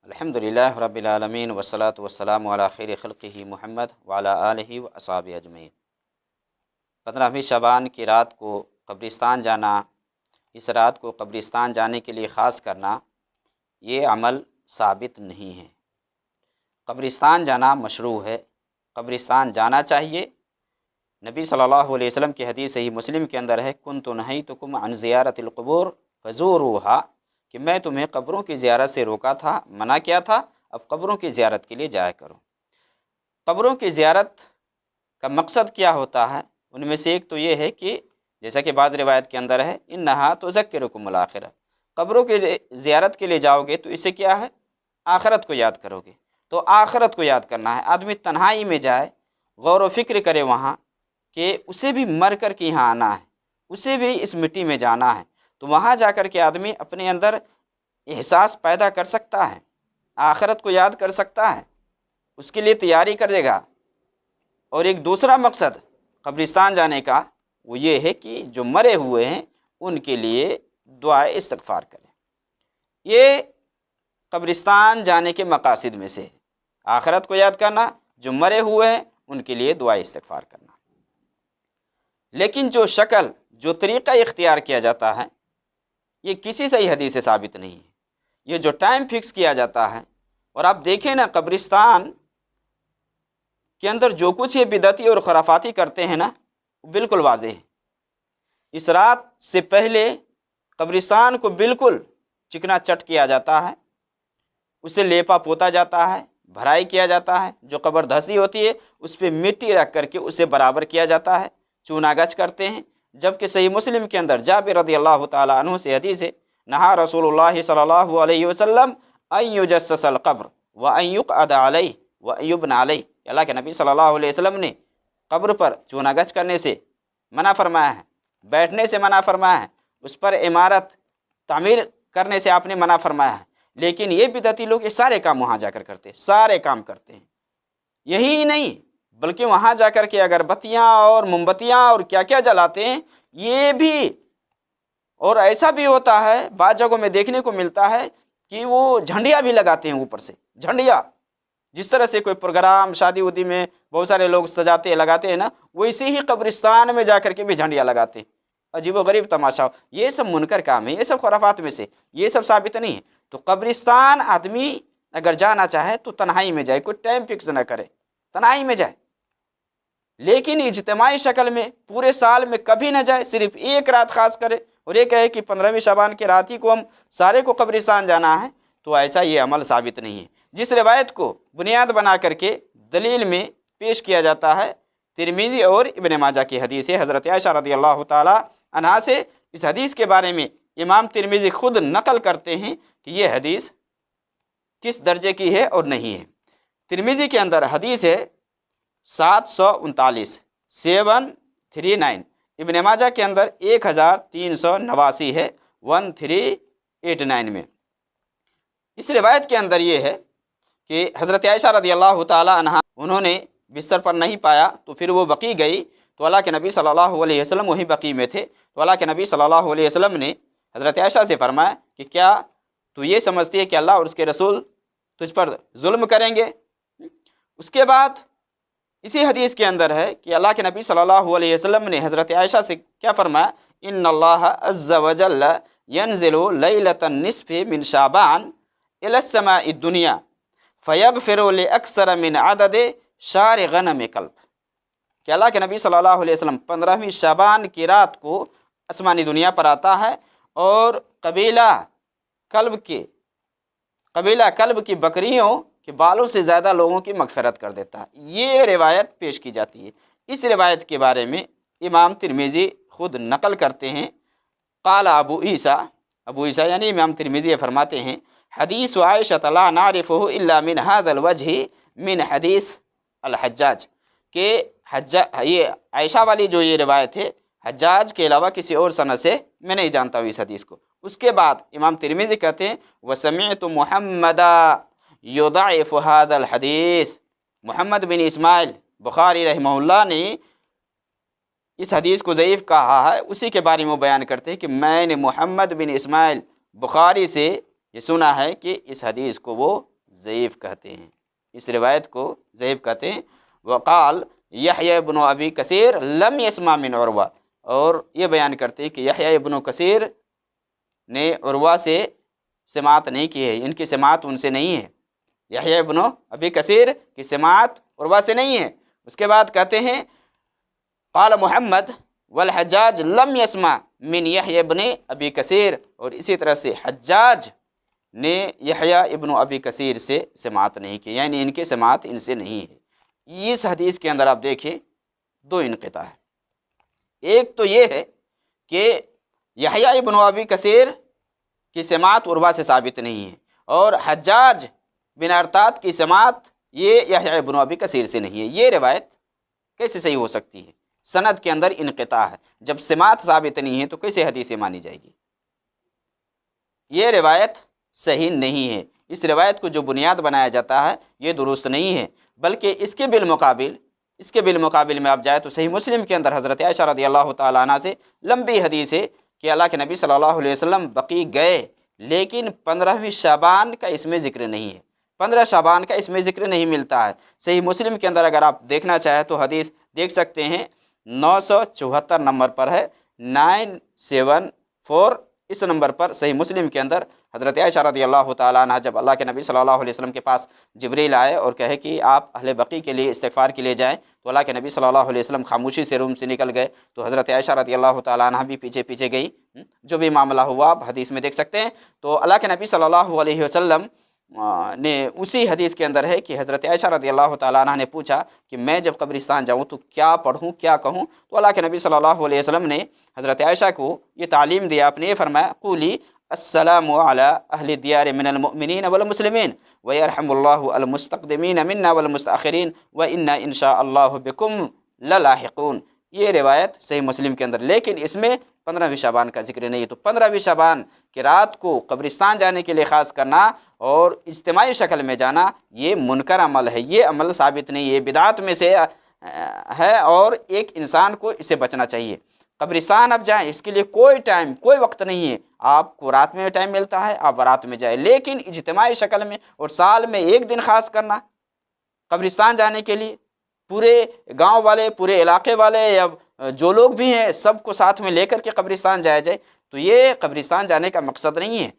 الحمدللہ رب العالمین والصلاة والسلام علی خیر خلقہ محمد وعلی آلہ و اصحابہ اجمعین۔ 15ویں شعبان کی رات کو قبرستان جانا، اس رات کو قبرستان جانے کے لیے خاص کرنا، یہ عمل ثابت نہیں ہے۔ قبرستان جانا مشروع ہے، قبرستان جانا چاہیے۔ نبی صلی اللہ علیہ وسلم کی حدیث صحیح مسلم کے اندر ہے، کنت نہیتکم عن زیارت القبور فزوروہا، کہ میں تمہیں قبروں کی زیارت سے روکا تھا، منع کیا تھا، اب قبروں کی زیارت کے لیے جایا کرو۔ قبروں کی زیارت کا مقصد کیا ہوتا ہے؟ ان میں سے ایک تو یہ ہے کہ جیسا کہ بعض روایت کے اندر ہے، انہا تذکرکم الآخرہ، قبروں کی زیارت کے لیے جاؤ گے تو اسے کیا ہے؟ آخرت کو یاد کرو گے۔ تو آخرت کو یاد کرنا ہے، آدمی تنہائی میں جائے، غور و فکر کرے وہاں کہ اسے بھی مر کر کے یہاں آنا ہے، اسے بھی اس مٹی میں جانا ہے، تو وہاں جا کر کے آدمی اپنے اندر احساس پیدا کر سکتا ہے، آخرت کو یاد کر سکتا ہے، اس کے لیے تیاری کرے گا۔ اور ایک دوسرا مقصد قبرستان جانے کا وہ یہ ہے کہ جو مرے ہوئے ہیں ان کے لیے دعائے استغفار کریں۔ یہ قبرستان جانے کے مقاصد میں سے ہے، آخرت کو یاد کرنا، جو مرے ہوئے ہیں ان کے لیے دعائے استغفار کرنا۔ لیکن جو شکل، جو طریقہ اختیار کیا جاتا ہے، یہ کسی صحیح حدیث سے ثابت نہیں ہے۔ یہ جو ٹائم فکس کیا جاتا ہے، اور آپ دیکھیں نا قبرستان کے اندر جو کچھ یہ بدعتی اور خرافاتی کرتے ہیں نا، وہ بالکل واضح ہے۔ اس رات سے پہلے قبرستان کو بالکل چکنا چٹ کیا جاتا ہے، اسے لیپا پوتا جاتا ہے، بھرائی کیا جاتا ہے، جو قبر دھسی ہوتی ہے اس پہ مٹی رکھ کر کے اسے برابر کیا جاتا ہے، چونا گچ کرتے ہیں۔ جبکہ صحیح مسلم کے اندر جابر رضی اللہ تعالیٰ عنہ سے حدیث ہے، نہا رسول اللہ صلی اللہ علیہ وسلم ان یجسس القبر وان یقعد علیہ وان یبنى علیہ، اللہ کے نبی صلی اللہ علیہ وسلم نے قبر پر چونا گچ کرنے سے منع فرمایا ہے، بیٹھنے سے منع فرمایا ہے، اس پر عمارت تعمیر کرنے سے آپ نے منع فرمایا ہے۔ لیکن یہ بدعتی لوگ یہ سارے کام وہاں جا کر کرتے ہیں، سارے کام کرتے ہیں۔ یہی نہیں بلکہ وہاں جا کر کے اگربتیاں اور موم بتیاں اور کیا کیا جلاتے ہیں، یہ بھی۔ اور ایسا بھی ہوتا ہے، بعض جگہوں میں دیکھنے کو ملتا ہے کہ وہ جھنڈیاں بھی لگاتے ہیں اوپر سے، جھنڈیاں جس طرح سے کوئی پروگرام شادی ودی میں بہت سارے لوگ سجاتے لگاتے ہیں نا، ویسے ہی قبرستان میں جا کر کے بھی جھنڈیاں لگاتے ہیں۔ عجیب و غریب تماشا، یہ سب منکر کام ہے، یہ سب خرافات میں سے، یہ سب ثابت نہیں ہے۔ تو قبرستان آدمی اگر جانا چاہے تو تنہائی میں جائے، کوئی ٹائم فکس نہ کرے، تنہائی میں جائے۔ لیکن اجتماعی شکل میں پورے سال میں کبھی نہ جائے، صرف ایک رات خاص کرے اور یہ کہے کہ 15ویں شعبان کی رات ہی کو ہم سارے کو قبرستان جانا ہے، تو ایسا یہ عمل ثابت نہیں ہے۔ جس روایت کو بنیاد بنا کر کے دلیل میں پیش کیا جاتا ہے، ترمذی اور ابن ماجہ کی حدیث ہے، حضرت عائشہ رضی اللہ تعالی عنہا سے اس حدیث کے بارے میں امام ترمذی خود نقل کرتے ہیں کہ یہ حدیث کس درجے کی ہے اور نہیں ہے۔ ترمذی کے اندر حدیث ہے 739، 739۔ ابن ماجہ کے اندر 1389 ہے، 1389 میں۔ اس روایت کے اندر یہ ہے کہ حضرت عائشہ رضی اللہ تعالی عنہا انہوں نے بستر پر نہیں پایا تو پھر وہ بقیع گئی، تو اللہ کے نبی صلی اللہ علیہ وسلم وہی بقیع میں تھے، تو اللہ کے نبی صلی اللہ علیہ وسلم نے حضرت عائشہ سے فرمایا کہ کیا تو یہ سمجھتی ہے کہ اللہ اور اس کے رسول تجھ پر ظلم کریں گے؟ اس کے بعد اسی حدیث کے اندر ہے کہ اللہ کے نبی صلی اللہ علیہ وسلم نے حضرت عائشہ سے کیا فرمایا؟ ان اللہ عز وجل ینزل لیلۃ النصف من شعبان الی السماء الدنیا فیغفر لاکثر من عدد شار غنم قلب، کہ اللہ کے نبی صلی اللہ علیہ وسلم 15ویں شعبان کی رات کو آسمانی دنیا پر آتا ہے اور قبیلہ کلب کی بکریوں کے بالوں سے زیادہ لوگوں کی مغفرت کر دیتا ہے۔ یہ روایت پیش کی جاتی ہے۔ اس روایت کے بارے میں امام ترمذی خود نقل کرتے ہیں، قال ابو عیسیٰ یعنی امام ترمذی یہ فرماتے ہیں، حدیث عائشہ لا نعرفہ الا من هذا الوجہ من حدیث الحجاج، کہ یہ عائشہ والی جو یہ روایت ہے، حجاج کے علاوہ کسی اور سند سے میں نہیں جانتا ہوں اس حدیث کو۔ اس کے بعد امام ترمذی کہتے ہیں وسمعت محمدا یضعف هذا الحدیث، محمد بن اسماعیل بخاری رحمہ اللہ نے اس حدیث کو ضعیف کہا ہے، اسی کے بارے میں وہ بیان کرتے ہیں کہ میں نے محمد بن اسماعیل بخاری سے یہ سنا ہے کہ اس حدیث کو وہ ضعیف کہتے ہیں، اس روایت کو ضعیف کہتے ہیں۔ وقال یحییٰ ابن ابی کثیر لم یسمع من عروہ، اور یہ بیان کرتے ہیں کہ یحییٰ ابن کثیر نے عروہ سے سماعت نہیں کی ہے، ان کی سماعت ان سے نہیں ہے، یحییٰ ابن ابی کثیر کی سماعت عروہ سے نہیں ہے۔ اس کے بعد کہتے ہیں قال محمد والحجاج لم یسمع من یحییٰ ابن ابی کثیر، اور اسی طرح سے حجاج نے یحییٰ ابن ابی کثیر سے سماعت نہیں کی، یعنی ان کی سماعت ان سے نہیں ہے۔ اس حدیث کے اندر آپ دیکھیں دو انقطاع ہے، ایک تو یہ ہے کہ یحییٰ ابن ابی کثیر کی سماعت عروہ سے ثابت نہیں ہے، اور حجاج بن ارطاط کی سماعت یہ یحییٰ ابن ابی کثیر سے نہیں ہے۔ یہ روایت کیسے صحیح ہو سکتی ہے؟ سند کے اندر انقطاع ہے، جب سماعت ثابت نہیں ہے تو کیسے حدیث مانی جائے گی؟ یہ روایت صحیح نہیں ہے، اس روایت کو جو بنیاد بنایا جاتا ہے یہ درست نہیں ہے، بلکہ اس کے بالمقابل میں آپ جائے تو صحیح مسلم کے اندر حضرت عائشہ رضی اللہ تعالیٰ عنہ سے لمبی حدیث ہے کہ اللہ کے نبی صلی اللہ علیہ وسلم بقیع گئے، لیکن 15ویں شعبان کا اس میں ذکر نہیں ہے، 15 شعبان کا اس میں ذکر نہیں ملتا ہے۔ صحیح مسلم کے اندر اگر آپ دیکھنا چاہیں تو حدیث دیکھ سکتے ہیں، 974 نمبر پر ہے، 974، اس نمبر پر صحیح مسلم کے اندر حضرت عائشہ رضی اللہ تعالیٰ عنہ جب اللہ کے نبی صلی اللہ علیہ وسلم کے پاس جبریل آئے اور کہے کہ آپ اہل بقیع کے لیے استغفار کے لیے جائیں، تو اللہ کے نبی صلی اللہ علیہ وسلم خاموشی سے روم سے نکل گئے، تو حضرت عائشہ رضی اللہ تعالیٰ عنہ بھی پیچھے پیچھے گئی۔ جو بھی معاملہ ہوا آپ حدیث میں دیکھ سکتے ہیں۔ تو اللہ کے نبی صلی اللہ علیہ وسلم نے اسی حدیث کے اندر ہے کہ حضرت عائشہ رضی اللہ تعالیٰ عنہ نے پوچھا کہ میں جب قبرستان جاؤں تو کیا پڑھوں، کیا کہوں؟ تو اللہ کے نبی صلی اللہ علیہ وسلم نے حضرت عائشہ کو یہ تعلیم دیا، آپ نے یہ فرمایا قولی السلام علی اہل الدیار من المؤمنین والمسلمین ویرحم اللہ المستقدمین منا والمستاخرین وانا ان شاء اللہ بکم للاحقون۔ یہ روایت صحیح مسلم کے اندر، لیکن اس میں 15ویں شعبان کا ذکر نہیں ہے۔ تو 15ویں شعبان کی رات کو قبرستان جانے کے لیے خاص کرنا اور اجتماعی شکل میں جانا یہ منکر عمل ہے، یہ عمل ثابت نہیں ہے، یہ بدعات میں سے ہے، اور ایک انسان کو اس سے بچنا چاہیے۔ قبرستان اب جائیں، اس کے لیے کوئی ٹائم، کوئی وقت نہیں ہے، آپ کو رات میں ٹائم ملتا ہے آپ رات میں جائیں، لیکن اجتماعی شکل میں اور سال میں ایک دن خاص کرنا قبرستان جانے کے لیے، پورے گاؤں والے، پورے علاقے والے یا جو لوگ بھی ہیں سب کو ساتھ میں لے کر کے قبرستان جایا جائے، تو یہ قبرستان جانے کا مقصد نہیں ہے۔